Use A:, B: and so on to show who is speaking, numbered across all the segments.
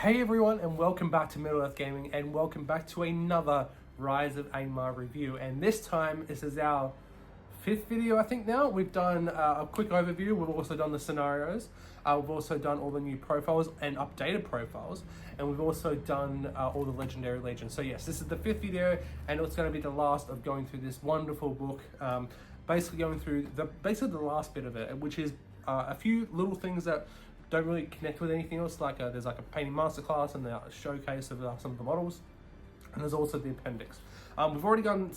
A: Hey everyone, and welcome back to Middle Earth Gaming, and welcome back to another Rise of Angmar review. And this time, this is our 5th video, I think now. We've done a quick overview, we've also done the scenarios, we've also done all the new profiles and updated profiles, and we've also done all the legendary legends. So yes, this is the 5th video, and it's going to be the last of going through this wonderful book, basically going through the last bit of it, which is a few little things that don't really connect with anything else. Like there's like a painting masterclass and the showcase of some of the models, and there's also the appendix. We've already gone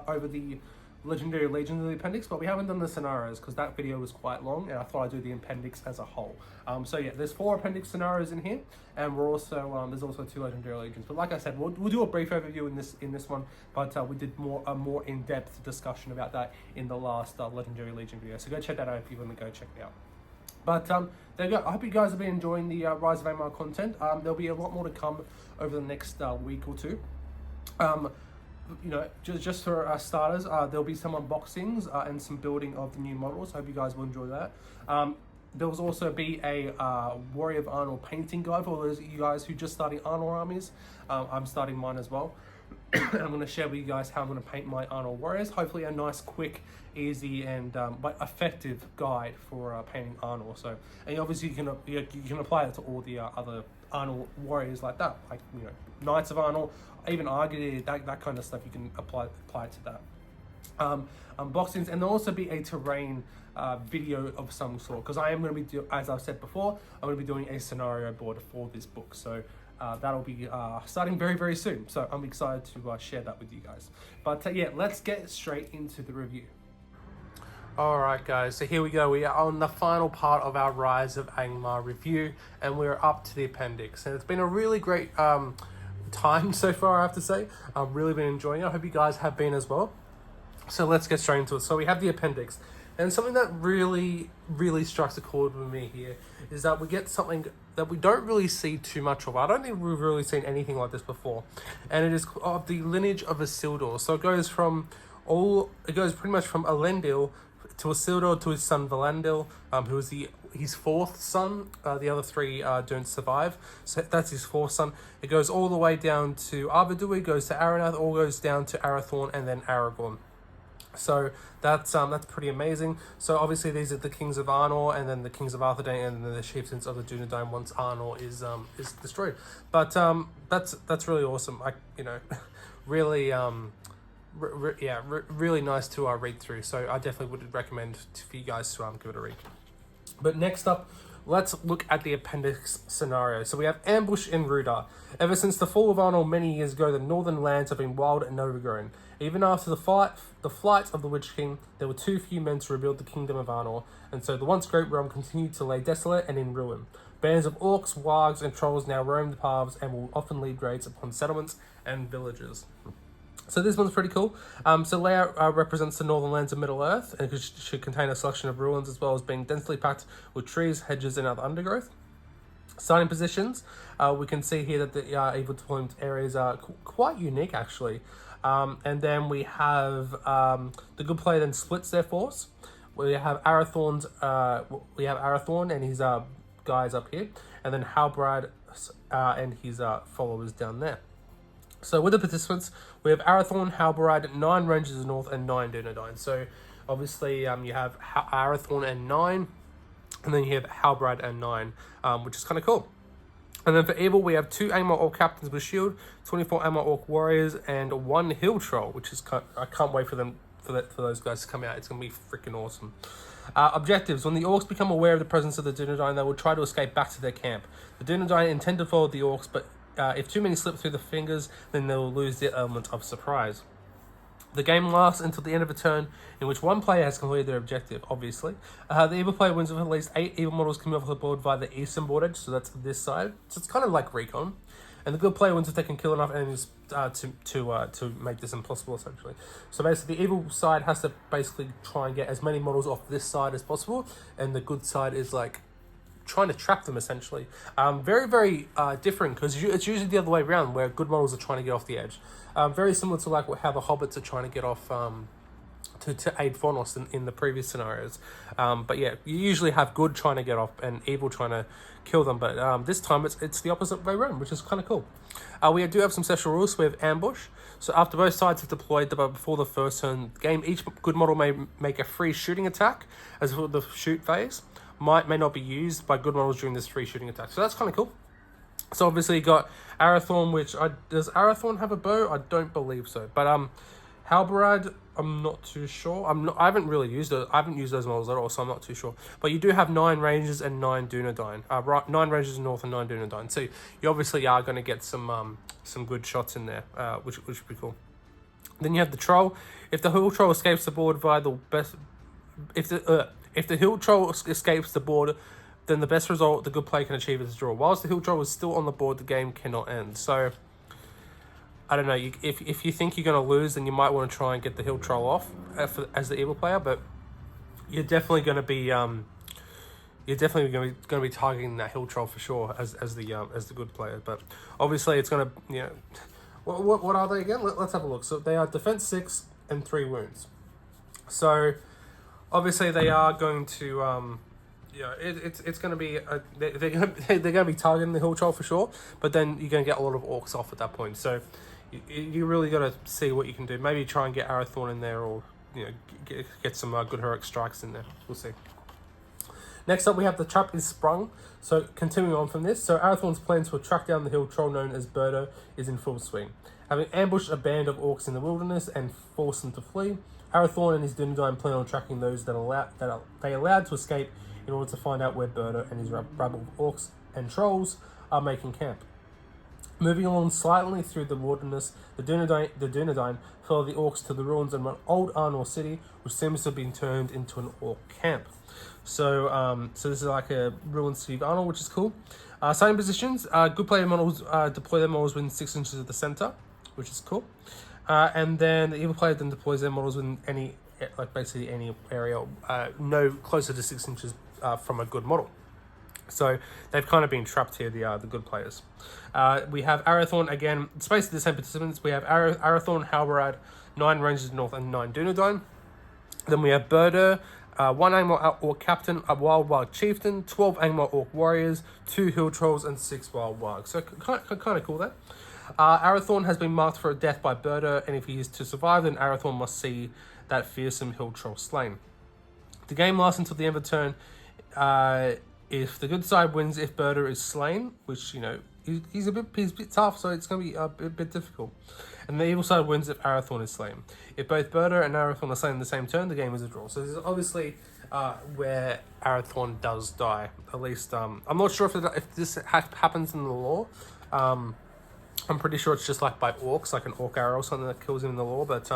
A: over the legendary legends of the appendix, but we haven't done the scenarios because that video was quite long, and I thought I'd do the appendix as a whole. So yeah, there's 4 appendix scenarios in here, and we're also there's also 2 legendary legends. But like I said, we'll do a brief overview in this one, but we did a more in-depth discussion about that in the last legendary legion video. So go check that out if you want to go check it out. But there you go. I hope you guys have been enjoying the Rise of Angmar content. There'll be a lot more to come over the next week or two. You know, just for starters, there'll be some unboxings and some building of the new models. Hope you guys will enjoy that. There will also be a Warrior of Arnold painting guide for those of you guys who just starting Arnold armies. I'm starting mine as well. And I'm going to share with you guys how I'm going to paint my Arnold warriors. Hopefully a nice, quick, easy, and but effective guide for painting Arnold. So, and obviously you can apply it to all the other Arnold warriors like that, like Knights of Arnold, even Aragons, that kind of stuff. You can apply it to that. Unboxings, and there'll also be a terrain video of some sort, because I am going to be as I've said before, I'm going to be doing a scenario board for this book. So. That'll be starting very, very soon. So I'm excited to share that with you guys. But yeah, let's get straight into the review. Alright guys, so here we go. We are on the final part of our Rise of Angmar review, and we're up to the appendix. And it's been a really great time so far, I have to say. I've really been enjoying it. I hope you guys have been as well. So let's get straight into it. So we have the appendix. And something that really, really strikes a chord with me here is that we get something that we don't really see too much of. I don't think we've really seen anything like this before. And it is of the lineage of Isildur. So it goes pretty much from Elendil to Isildur to his son Valandil, who is his 4th son. The other 3 don't survive. So that's his 4th son. It goes all the way down to Arvedui, goes to Aranath, all goes down to Arathorn, and then Aragorn. So that's pretty amazing. So obviously these are the kings of Arnor, and then the kings of Arthedain, and then the chieftains of the Dunedain once Arnor is destroyed. But that's really awesome. Really really nice to read through. So I definitely would recommend for you guys to give it a read. But next up, let's look at the appendix scenario. So we have ambush in Rudar. Ever since the fall of Arnold many years ago, the northern lands have been wild and overgrown. Even after the flight of the Witch King, there were too few men to rebuild the kingdom of Arnold, and so the once great realm continued to lay desolate and in ruin. Bands of orcs, wargs, and trolls now roam the paths and will often lead raids upon settlements and villages. So this one's pretty cool. So layout represents the northern lands of Middle-earth, and it should contain a selection of ruins as well as being densely packed with trees, hedges, and other undergrowth. Starting positions, we can see here that the evil deployment areas are quite unique actually. And then we have the good player then splits their force. We have Arathorn and his guys up here, and then Halbrand and his followers down there. So with the participants, we have Arathorn, Halbrand, 9 Rangers of the North, and 9 Dunedain. So obviously you have Arathorn and 9, and then you have Halbrand and 9, which is kind of cool. And then for evil, we have 2 Angmar Orc captains with shield, 24 Angmar Orc warriors, and 1 hill troll, which is I can't wait for those guys to come out. It's gonna be freaking awesome. Objectives: when the orcs become aware of the presence of the Dunedain, they will try to escape back to their camp. The Dunedain intend to follow the orcs, but if too many slip through the fingers, then they will lose their element of surprise. The game lasts until the end of a turn in which one player has completed their objective, obviously. The evil player wins with at least 8 evil models coming off the board via the eastern board edge, so that's this side. So it's kind of like Recon. And the good player wins if they can kill enough enemies to make this impossible, essentially. So basically, the evil side has to basically try and get as many models off this side as possible, and the good side is like trying to trap them, essentially. Very, very different, because it's usually the other way around, where good models are trying to get off the edge. Very similar to like how the hobbits are trying to get off to aid Vonos in the previous scenarios. But yeah, you usually have good trying to get off and evil trying to kill them, but this time it's the opposite way around, which is kind of cool. We do have some special rules. We have ambush. So after both sides have deployed, but before the first turn game, each good model may make a free shooting attack as for the shoot phase. May not be used by good models during this free shooting attack. So that's kind of cool. So obviously you got Arathorn, which does Arathorn have a bow? I don't believe so. But Halbarad, I'm not too sure. I haven't really used it. I haven't used those models at all, so I'm not too sure. But you do have 9 Rangers and 9 Dunedain. 9 Rangers in North and 9 Dunedain. So you obviously are going to get some good shots in there, which would be cool. Then you have the Troll. If the Hill Troll escapes the board via the best, if the Hill Troll escapes the board, then the best result the good player can achieve is a draw. Whilst the Hill Troll is still on the board, the game cannot end. So I don't know, if you think you're going to lose, then you might want to try and get the Hill Troll off as the evil player, but you're definitely going to be targeting that Hill Troll for sure as the good player. But obviously it's going to, what are they again? Let's have a look. So they are defense 6 and 3 wounds. So obviously they are going to it's going to be they're going to be targeting the Hill Troll for sure, but then you're going to get a lot of orcs off at that point. So you really got to see what you can do. Maybe try and get Arathorn in there, or get some good heroic strikes in there. We'll see. Next up, we have the trap is sprung. So continuing on from this, so Arathorn's plan to track down the Hill Troll known as BOShor is in full swing. Having ambushed a band of orcs in the wilderness and forced them to flee, Arathorn and his Dunedain plan on tracking those that they allowed to escape in order to find out where BOShor and his rabble of orcs and trolls are making camp. Moving along slightly through the wilderness, the Dunedain follow the orcs to the ruins of an old Arnold city, which seems to have been turned into an orc camp. So this is like a ruined city of Arnold, which is cool. Starting positions, good player models deploy their models within 6 inches of the center, which is cool. And then the evil player then deploys their models within basically any area, no closer to 6 inches from a good model. So they've kind of been trapped here, the good players. We have Arathorn again. It's basically the same participants. We have Arathorn, Halbarad, 9 Rangers North and 9 Dunedain. Then we have BOShor, 1 Angmar Orc Captain, a Wild Chieftain, 12 Angmar Orc Warriors, 2 Hill Trolls, and 6 Wild Wargs. So kind of cool there. Arathorn has been marked for a death by BOShor, and if he is to survive, then Arathorn must see that fearsome Hill Troll slain. The game lasts until the end of the turn. If the good side wins, if BOShor is slain, which he's a bit tough, so it's going to be a bit difficult. And the evil side wins if Arathorn is slain. If both BOShor and Arathorn are slain in the same turn, the game is a draw. So this is obviously where Arathorn does die. At least I'm not sure if this happens in the lore. I'm pretty sure it's just like by orcs, like an orc arrow or something that kills him in the lore. But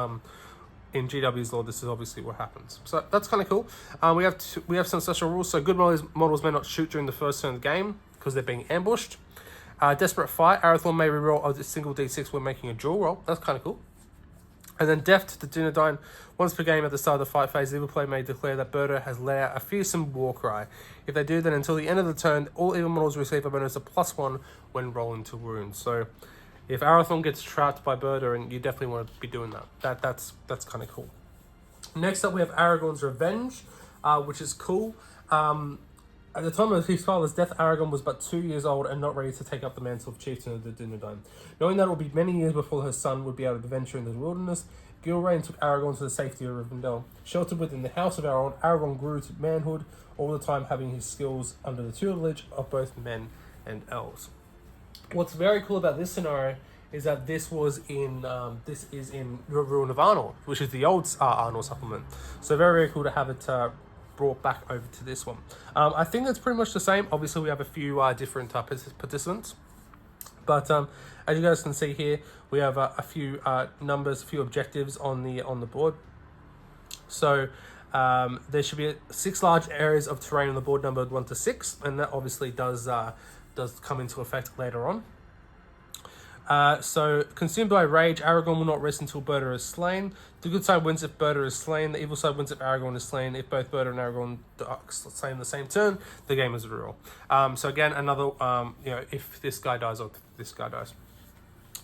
A: in GW's lore, this is obviously what happens. So that's kind of cool. We have some special rules. So good models may not shoot during the first turn of the game because they're being ambushed. Desperate fight. Arathorn may reroll a single d6 when making a dual roll. That's kind of cool. And then death to the Dunedain. Once per game at the start of the fight phase, the evil player may declare that BOShor has let out a fearsome war cry. If they do, then until the end of the turn, all evil models receive a bonus of +1 when rolling to wounds. So if Arathorn gets trapped by BOShor, and you definitely want to be doing that. That's kind of cool. Next up, we have Aragons Revenge, which is cool. At the time of his father's death, Aragon was but 2 years old and not ready to take up the mantle of chieftain of the Dunedain. Knowing that it would be many years before her son would be able to venture into the wilderness, Gilrain took Aragon to the safety of Rivendell. Sheltered within the house of Aragon grew to manhood, all the time having his skills under the tutelage of both men and elves. What's very cool about this scenario is that this is in Ruin of Arnold, which is the old Arnold supplement. So very cool to have it brought back over to this one. I think it's pretty much the same. Obviously, we have a few different participants, but as you guys can see here, we have a few numbers, a few objectives on the board. So there should be 6 large areas of terrain on the board numbered 1 to 6, and that obviously does come into effect later on. So, consumed by rage, Aragorn will not rest until BOShor is slain. The good side wins if BOShor is slain. The evil side wins if Aragorn is slain. If both BOShor and Aragorn are slain in the same turn, the game is a reroll. So again, another, if this guy dies or this guy dies.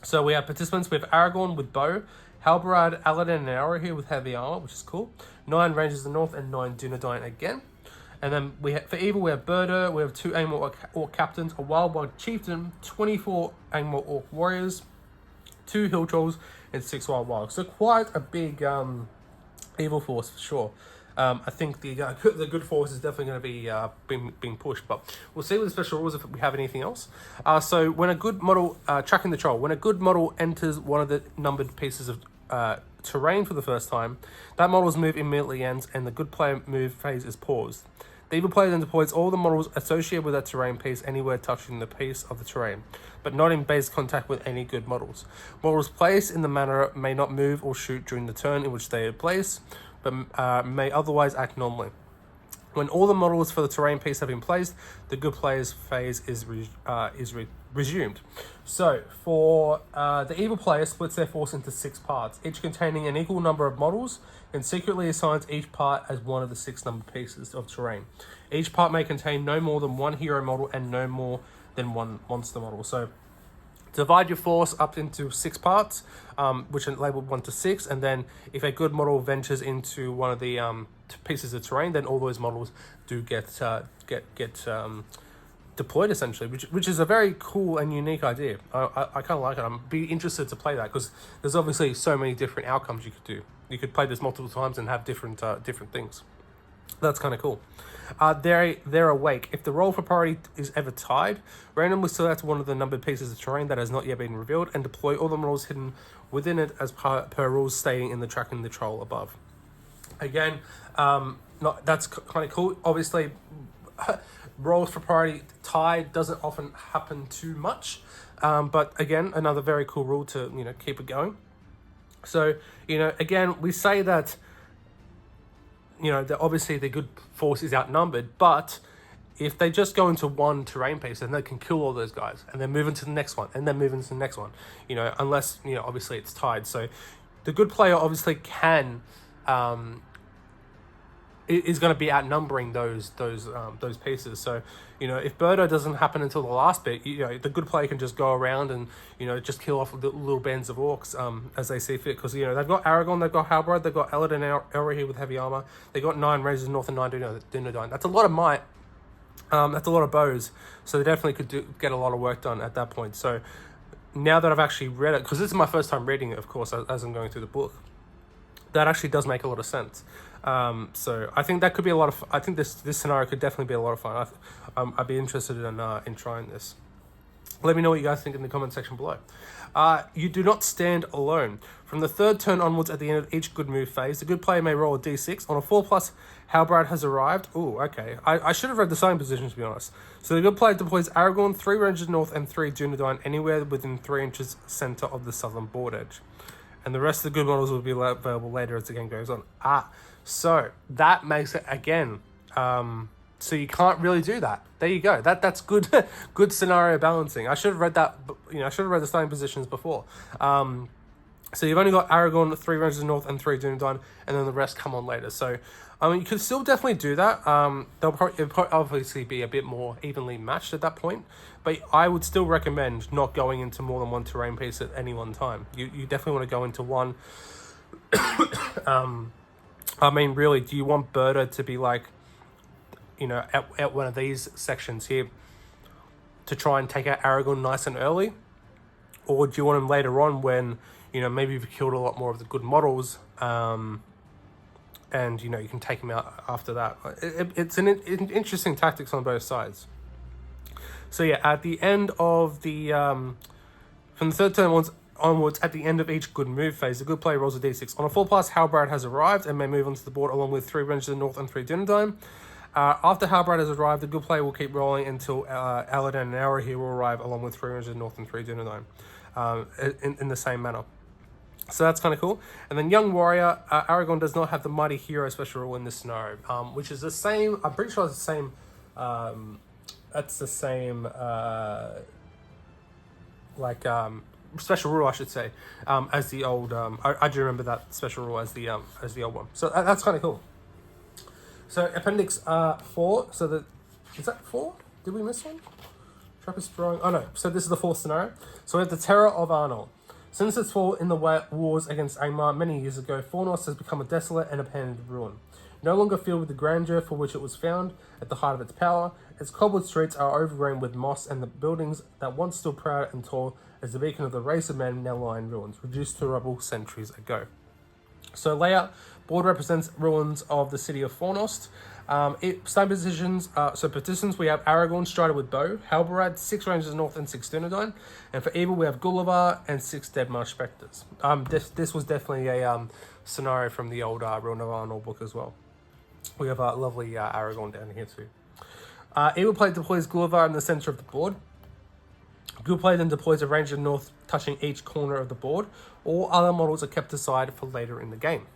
A: So we have participants with Aragorn with bow, Halbrad, Aladdin, and Arrow here with heavy armor, which is cool. 9 Rangers of the North and 9 Dunedain again. And then for evil, we have Birder, we have 2 Angmar Orc Captains, a Wild Wild Chieftain, 24 Angmar Orc Warriors, 2 Hill Trolls, and 6 Wild Wilds. So quite a big evil force for sure. I think the good force is definitely going to be being pushed, but we'll see with the special rules if we have anything else. So when a good model, tracking the troll, when a good model enters one of the numbered pieces of terrain for the first time, that model's move immediately ends and the good player move phase is paused. The evil player then deploys all the models associated with that terrain piece anywhere touching the piece of the terrain, but not in base contact with any good models. Models placed in the manner may not move or shoot during the turn in which they are placed, but may otherwise act normally. When all the models for the terrain piece have been placed, the good player's phase is resumed. So for the evil player splits their force into 6 parts, each containing an equal number of models, and secretly assigns each part as one of the 6 numbered pieces of terrain. Each part may contain no more than 1 hero model and no more than 1 monster model. So divide your force up into 6 parts, which are labeled 1 to 6, and then if a good model ventures into one of the pieces of terrain, then all those models do get deployed essentially, which is a very cool and unique idea. I kind of like it. I'm be interested to play that because there's obviously so many different outcomes you could do. You could play this multiple times and have different things. That's kind of cool. They're awake. If the roll for priority is ever tied, randomly select one of the numbered pieces of terrain that has not yet been revealed and deploy all the models hidden within it as per rules stating in the tracking the troll above. Again, that's kind of cool. Obviously, rolls for priority tied doesn't often happen too much, but again, another very cool rule to keep it going. So again, we say that that obviously the good force is outnumbered, but if they just go into one terrain piece, then they can kill all those guys and then move into the next one and then move into the next one, unless obviously it's tied. So the good player obviously can is going to be outnumbering those pieces. So if Birdo doesn't happen until the last bit, the good player can just go around and just kill off the little bands of orcs as they see fit, because they've got Aragon, they've got Halbrad, they've got Eladin and Elra here with heavy armor, they've got 9 Rangers North and 9 Dunedain. That's a lot of might. That's a lot of bows, so they definitely could get a lot of work done at that point. So now that I've actually read it, because this is my first time reading it, of course, as I'm going through the book, that actually does make a lot of sense. So I think that could be a lot of. I think this scenario could definitely be a lot of fun. I'd be interested in trying this. Let me know what you guys think in the comment section below. You do not stand alone. From the 3rd turn onwards, at the end of each good move phase, the good player may roll a d6. On a 4+, Halbrad has arrived. Ooh, okay. I should have read the starting position, to be honest. So the good player deploys Aragorn, 3 Rangers North and 3 Dunedain anywhere within 3 inches center of the southern board edge. And the rest of the good models will be available later as the game goes on. So that makes it again. So you can't really do that. There you go. That's good. Good scenario balancing. I should have read that. I should have read the starting positions before. So you've only got Aragorn, 3 Rangers North, and 3 Dunedain, and then the rest come on later. So you could still definitely do that. It'll probably obviously be a bit more evenly matched at that point. But I would still recommend not going into more than one terrain piece at any one time. You definitely want to go into one. Really, do you want Birdo to be like, at one of these sections here to try and take out Aragorn nice and early? Or do you want him later on when, maybe you've killed a lot more of the good models, and, you can take him out after that? It's an interesting tactics on both sides. So yeah, at the end of the, from the 3rd turn onwards, at the end of each good move phase, the good player rolls a d6. On a 4+, Halbrad has arrived and may move onto the board along with 3 Rangers of the North and 3 Dunedain. After Halbrad has arrived, the good player will keep rolling until Aladdin and Arrow here will arrive along with 3 Rangers of the North and 3 Dunedain in the same manner. So that's kind of cool. And then Young Warrior, Aragorn does not have the Mighty Hero special rule in this scenario, which is the same, I'm pretty sure it's the same, that's the same, special rule, I should say, as the old, I do remember that special rule as the old one. So that's kind of cool. So Appendix 4, is that 4? Did we miss one? Trapper Sprung, oh no, so this is the 4th scenario. So we have the Terror of Arnold. Since its fall in the wars against Angmar many years ago, Fornost has become a desolate and abandoned ruin. No longer filled with the grandeur for which it was found at the height of its power, its cobbled streets are overgrown with moss, and the buildings that once stood proud and tall as the beacon of the race of man now lie in ruins, reduced to rubble centuries ago. So layout, board represents ruins of the city of Fornost. Stand positions, so positions we have Aragorn, Strider with bow, Halbarad, 6 Rangers North and 6 Dunedain, and for evil we have Gulliver and 6 Deadmarsh Spectres. This was definitely a scenario from the old Realm of Arnold book as well. We have a lovely Aragorn down here too. Evil play deploys Gulliver in the center of the board. Good play then deploys a Ranger North touching each corner of the board. All other models are kept aside for later in the game.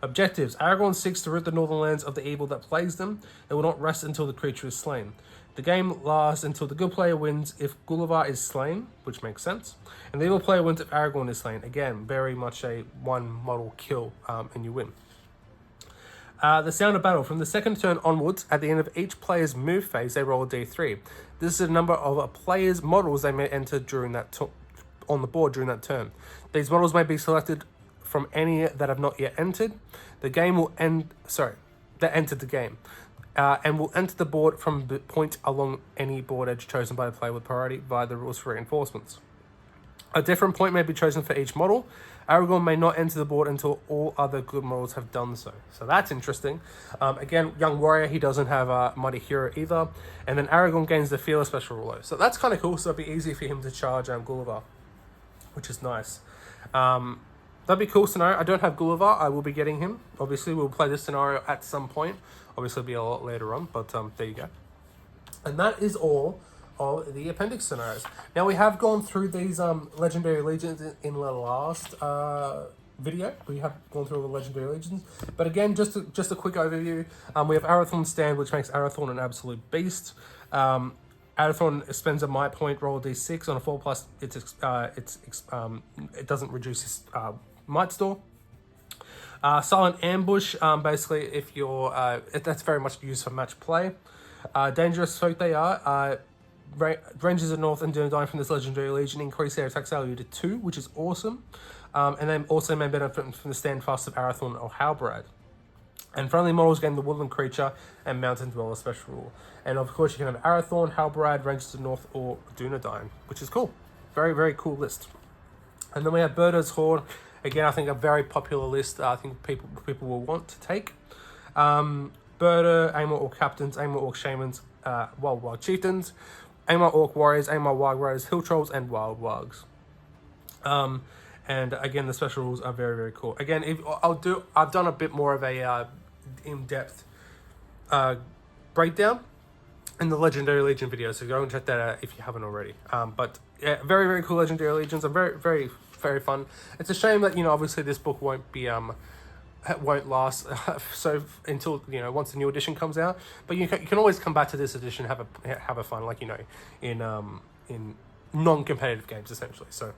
A: Objectives. Aragorn seeks to rid the northern lands of the evil that plagues them. It will not rest until the creature is slain. The game lasts until the good player wins if Gulliver is slain, which makes sense. And the evil player wins if Aragorn is slain. Again, very much a one model kill and you win. The sound of battle. From the second turn onwards, at the end of each player's move phase, they roll a d3. This is a number of a player's models they may enter during that on the board during that turn. These models may be selected from any that have not yet entered. The game will end. That entered the game, and will enter the board from the point along any board edge chosen by the player with priority via the rules for reinforcements. A different point may be chosen for each model. Aragorn may not enter the board until all other good models have done so. So that's interesting. Again, Young Warrior, he doesn't have a Mighty Hero either. And then Aragorn gains the Fearless Special Ruler. So that's kind of cool. So it'd be easy for him to charge Gulliver, which is nice. That'd be a cool scenario. I don't have Gulliver. I will be getting him. Obviously, we'll play this scenario at some point. Obviously, it'll be a lot later on. But there you go. And that is all of the appendix scenarios. Now we have gone through these legendary legions in the last video. We have gone through all the legendary legions, but again, just a quick overview. We have Arathorn's stand, which makes Arathorn an absolute beast. Arathorn spends a might point, roll a d6 on a 4+. It doesn't reduce his might store. Silent ambush, basically, if you're that's very much used for match play. Dangerous folk they are. Rangers of North and Dunedain from this legendary legion increase their attack value to 2, which is awesome. And then also may benefit from the standfast of Arathorn or Halbarad. And friendly models gain the Woodland Creature and Mountain Dweller special rule. And of course you can have Arathorn, Halbarad, Rangers of North, or Dunedain, which is cool. Very, very cool list. And then we have Birder's Horde. Again, I think a very popular list. I think people will want to take. Birder, Angmar Orc Captains, Angmar Orc Shamans, Wild Chieftains, Angmar Orc Warriors, Angmar Wild Riders, Hill Trolls, and Wild Wargs. And again, the special rules are very, very cool. Again, I've done a bit more of a in-depth breakdown in the Legendary Legion video, so go and check that out if you haven't already. But yeah, very, very cool Legendary Legions. Are very, very, very fun. It's a shame that obviously this book won't last so until once the new edition comes out. But you can always come back to this edition, have a fun, like in non-competitive games essentially. So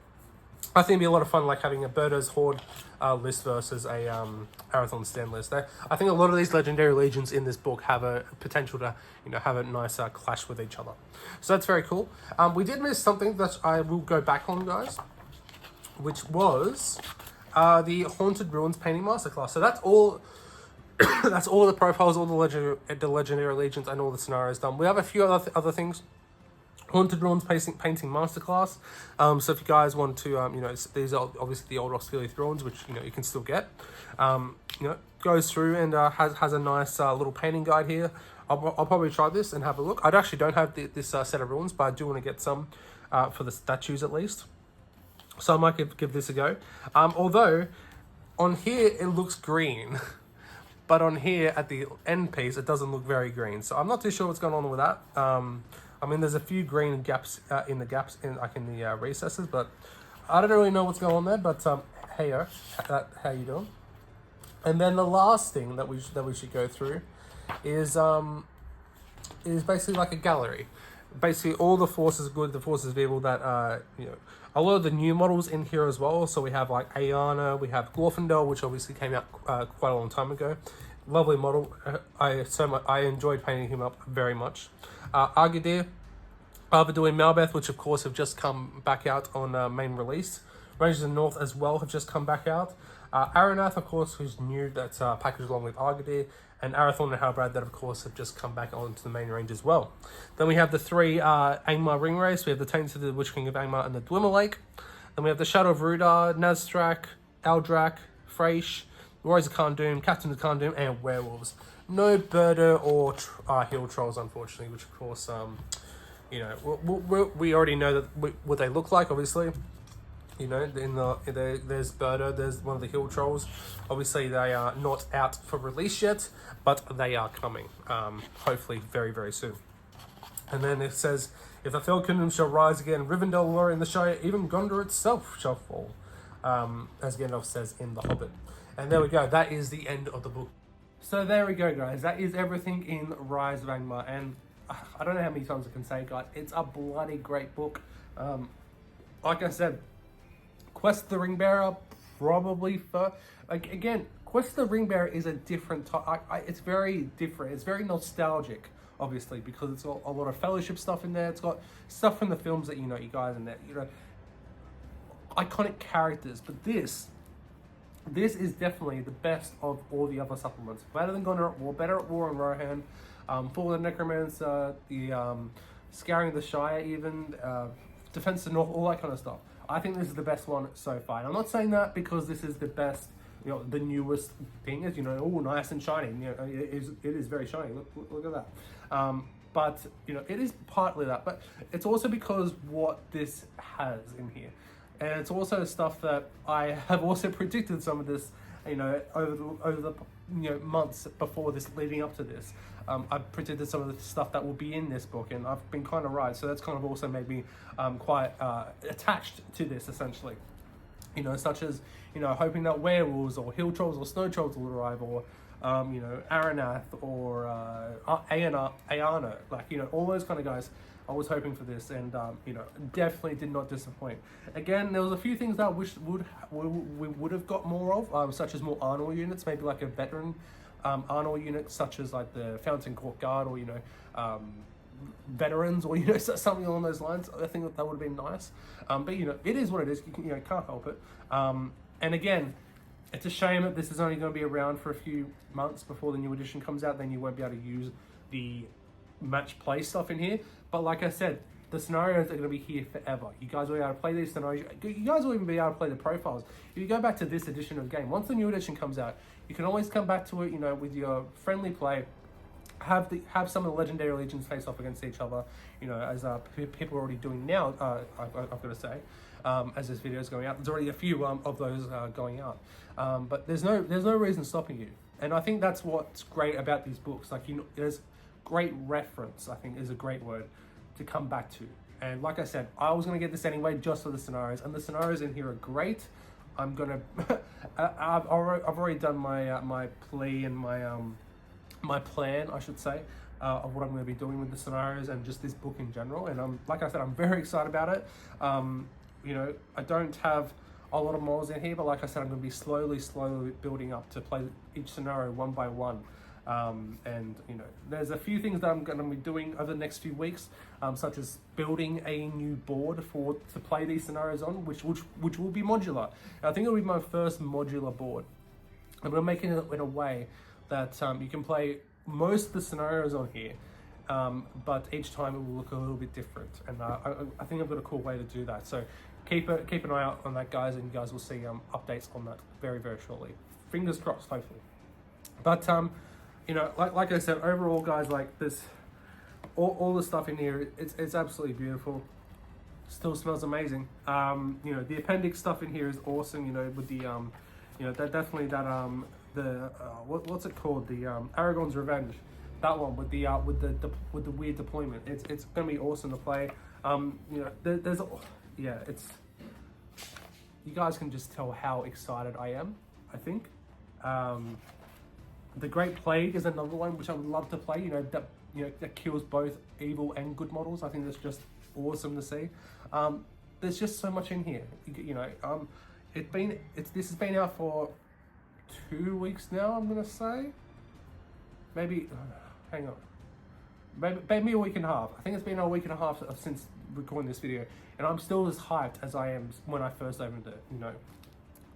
A: I think it'd be a lot of fun, like having a Birder's Horde list versus a Arathorn stand list. I think a lot of these legendary legions in this book have a potential to have a nice clash with each other. So that's very cool. We did miss something that I will go back on, guys, which was the Haunted Ruins painting masterclass. So that's all. That's all the profiles, all the legendary legions, and all the scenarios done. We have a few other things. Haunted Ruins painting masterclass. So if you guys want to, these are obviously the old Osgiliath ruins, which you can still get. Goes through and has a nice little painting guide here. I'll probably try this and have a look. I actually don't have this set of ruins, but I do want to get some for the statues at least. So I might give this a go. Although on here it looks green, but on here at the end piece it doesn't look very green. So I'm not too sure what's going on with that. I mean, there's a few green gaps in the recesses, but I don't really know what's going on there. But heyo, how you doing? And then the last thing that we should go through is basically like a gallery. Basically, all the forces good, the forces of evil that a lot of the new models in here as well. So we have like Ayana, we have Glorfindel, which obviously came out quite a long time ago. Lovely model. I enjoyed painting him up very much. Argadir, Arvaduin Malbeth, which of course have just come back out on main release, Rangers of the North as well have just come back out. Aranath, of course, who's new, that's packaged along with Argadir, and Arathorn and Halbrand that, of course, have just come back onto the main range as well. Then we have the three Angmar ring race. We have the Tainted, the Witch King of Angmar, and the Dwemer Lake. Then we have the Shadow of Rudar, Naztrak, Aldrak, Fraish, Warriors of Khandoom, Captains of Khandoom, and Werewolves. No Birder or Hill Trolls, unfortunately, which, of course, you know, we already know that what they look like, obviously. You know, there's Birder, there's one of the Hill Trolls. Obviously, they are not out for release yet, but they are coming, hopefully very, very soon. And then it says, if the Fell Kingdom shall rise again, Rivendell will glory in the Shire, even Gondor itself shall fall, as Gandalf says in The Hobbit. And there we go, that is the end of the book. So there we go, guys, that is everything in Rise of Angmar, and I don't know how many times I can say it, guys, it's a bloody great book. Like I said, Quest of the Ringbearer, probably for, like, again, Quest of the Ringbearer is a different type. It's very different. It's very nostalgic, obviously, because it's got a lot of Fellowship stuff in there. It's got stuff from the films that, you know, you guys in there, you know, iconic characters. But this is definitely the best of all the other supplements. Better than Gondor at War, better at War and Rohan, Fall of the Necromancer, the Scouring of the Shire, even Defense of the North, all that kind of stuff. I think this is the best one so far. And I'm not saying that because this is the best, you know, the newest thing is, you know, all nice and shiny. You know, it is very shiny. Look at that. But, you know, it is partly that. But it's also because what this has in here. And it's also stuff that I have also predicted some of this, you know, over the you know, months before this, leading up to this. I predicted some of the stuff that will be in this book, and I've been kind of right. So that's kind of also made me quite attached to this, essentially. You know, such as, you know, hoping that werewolves or hill trolls or snow trolls will arrive, or you know, Aranath or Ayana, like, you know, all those kind of guys. I was hoping for this, and you know, definitely did not disappoint. Again, there was a few things that I wish we would have got more of, such as more Arnold units, maybe like a veteran Arnold unit, such as like the Fountain Court Guard, or, you know, veterans, or, you know, something along those lines. I think that would have been nice. But, you know, it is what it is. You know, can't help it. And again, it's a shame that this is only going to be around for a few months before the new edition comes out. Then you won't be able to use the match play stuff in here. But like I said, the scenarios are going to be here forever. You guys will be able to play these scenarios. You guys will even be able to play the profiles. If you go back to this edition of the game, once the new edition comes out, you can always come back to it, you know, with your friendly play. Have some of the legendary legions face off against each other, you know, as people are already doing now. I've got to say, as this video is going out, there's already a few of those going out. But there's no reason stopping you, and I think that's what's great about these books. Like, you know, there's great reference, I think, is a great word to come back to. And like I said, I was going to get this anyway just for the scenarios, and the scenarios in here are great. I'm gonna I've already done my my plea and my plan, I should say, of what I'm going to be doing with the scenarios and just this book in general. And like I said, I'm very excited about it. You know, I don't have a lot of models in here, but like I said, I'm going to be slowly building up to play each scenario one by one. And, you know, there's a few things that I'm going to be doing over the next few weeks, such as building a new board to play these scenarios on, which will be modular. And I think it'll be my first modular board. I'm going to make it in a way that you can play most of the scenarios on here, but each time it will look a little bit different. And I think I've got a cool way to do that. So keep an eye out on that, guys, and you guys will see updates on that very, very shortly. Fingers crossed, hopefully. But you know, like I said, overall, guys, like this, all the stuff in here, it's absolutely beautiful. Still smells amazing. You know, the appendix stuff in here is awesome. You know, with the you know, definitely that what's it called? The Aragons Revenge. That one with the weird deployment. It's gonna be awesome to play. You know, there's yeah, it's, you guys can just tell how excited I am, I think. The Great Plague is another one which I would love to play. You know, that kills both evil and good models. I think that's just awesome to see. There's just so much in here. You know, this has been out for 2 weeks now, I'm gonna say. Maybe, hang on. Maybe a week and a half. I think it's been a week and a half since recording this video, and I'm still as hyped as I am when I first opened it, you know,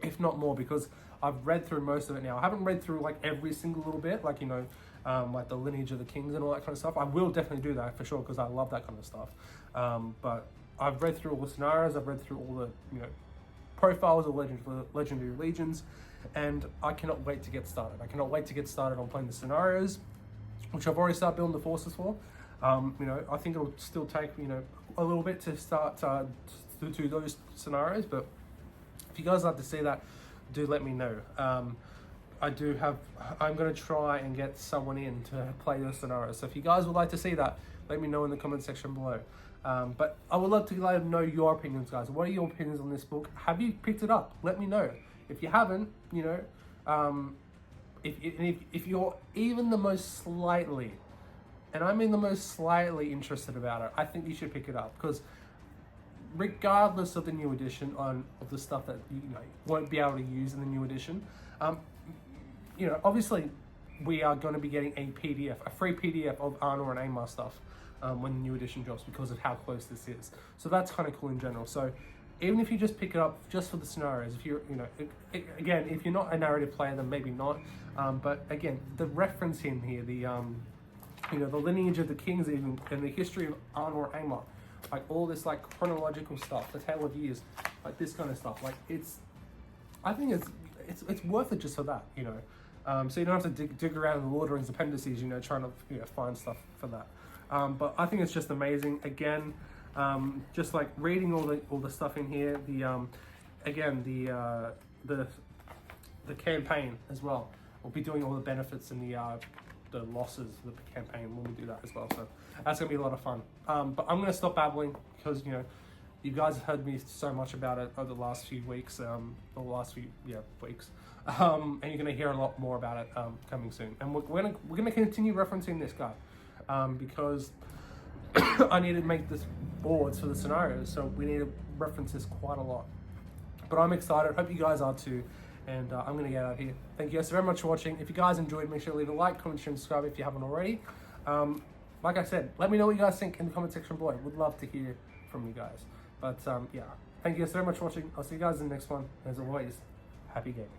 A: if not more, because I've read through most of it now. I haven't read through like every single little bit, like, you know, like the Lineage of the Kings and all that kind of stuff. I will definitely do that for sure, because I love that kind of stuff. But I've read through all the scenarios, I've read through all the, you know, profiles of legendary legions, and I cannot wait to get started. I cannot wait to get started on playing the scenarios, which I've already started building the forces for. You know, I think it'll still take, you know, a little bit to start to do those scenarios, but if you guys like to see that, do let me know. I'm going to try and get someone in to play those scenarios. So if you guys would like to see that, let me know in the comment section below. But I would love to let know your opinions, guys. What are your opinions on this book? Have you picked it up? Let me know. If you haven't, you know, if you're even the most slightly, and I mean the most slightly interested about it, I think you should pick it up, because regardless of the new edition of the stuff that you know won't be able to use in the new edition, you know, obviously we are going to be getting a free PDF of Arnold and Angmar stuff when the new edition drops, because of how close this is. So that's kind of cool in general. So even if you just pick it up just for the scenarios, if you're, you know, again, if you're not a narrative player, then maybe not. But again, the reference in here, the you know, the Lineage of the Kings, even, and the history of Arnold and Angmar, like all this like chronological stuff, the Tale of Years, like this kind of stuff, like I think it's worth it just for that, you know. So you don't have to dig around in the Lord of the Rings appendices, you know, trying to, you know, find stuff for that. But I think it's just amazing. Again, just like reading all the stuff in here, again the campaign as well. We'll be doing all the benefits and the losses of the campaign when we do that as well. So that's gonna be a lot of fun. But I'm gonna stop babbling, because, you know, you guys have heard me so much about it over the last few weeks, or the last few weeks, and you're gonna hear a lot more about it coming soon. And we're gonna continue referencing this guy, because I need to make this boards for the scenarios, so we need to reference this quite a lot. But I'm excited. Hope you guys are too. And I'm going to get out of here. Thank you guys very much for watching. If you guys enjoyed, make sure to leave a like, comment, share, and subscribe if you haven't already. Like I said, let me know what you guys think in the comment section below. Would love to hear from you guys. But yeah, thank you guys very much for watching. I'll see you guys in the next one. As always, happy gaming.